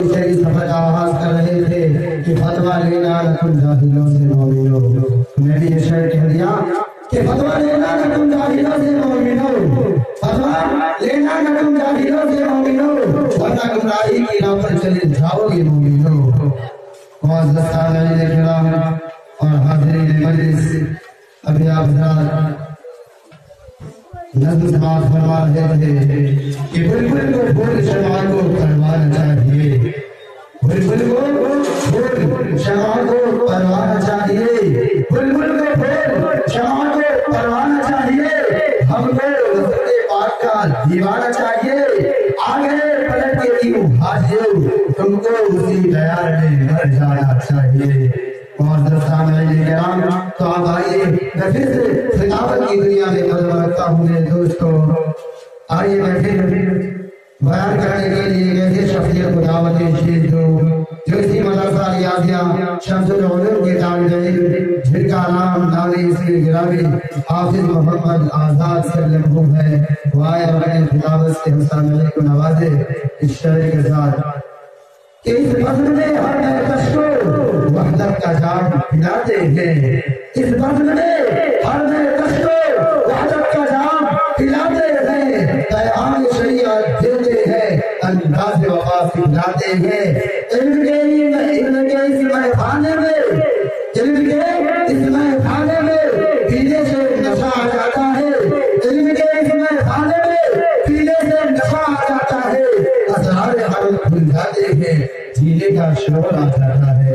سے سفر کا آغاز کر رہے تھے کہ فتویٰ لینا لکم جاہلوں سے مومنوں. میں بھی یہ شعر کہہ دیا کہ فتویٰ لینا لکم جاہلوں سے مومنوں، فتویٰ لینا لکم جاہلوں سے مومنوں، ورنہ گمراہی کی راہ پر چلے جاؤ گے مومنوں. معزز سامعین کرام اور حاضرین مجلس، ابھی آپ حضرات نظم سماعت فرما رہے تھے کہ بلبل کو پھول شمع کو پروانا چاہیے، بلبل کو پھول شمع کو پروانا چاہیے، بلبل کو پھول شمع کو پروانا چاہیے، ہم کو رسول پاک کا دیوانہ چاہیے. آگے پلٹ کے کیوں بھاگو، تم کو اسی تیار میں مر جانا چاہیے. معزز سامعین کرام، تو آپ آئیے میں پھر سے خطابت کی دنیا میں قدم رکھتا ہوں میرے دوستو. آئیے میں پھر بیان کرنے کے لیے ایک ایسے شخصیت کو دعوت شریف دوں جو اسی مدرسہ ریاضیہ شمس العلوم کے طالب، جن کا نام نامی اسمی گرامی حافظ محمد آزاد سے مرحوم ہے. وہ آئے اپنے خطابت سے ہم سامعین کو نوازے اس شعر کے ساتھ کہ اس فضل میں ہر نئے کش کو وحدت کا جام پلاتے ہیں، اس فضل میں ہر نئے کش کو وحدت کا جام پلاتے ہیں، پیغام شریعت دیتے ہیں، انداز وفا پلاتے ہیں. علم کے اس میخانے میں، علم کے اس میخانے میں پینے سے نشہ آ جاتا ہے، علم کے اس میخانے میں پینے سے نشہ آ جاتا ہے، اسرار حرم بھول جاتے ہیں، جینے کا شور آ جاتا ہے.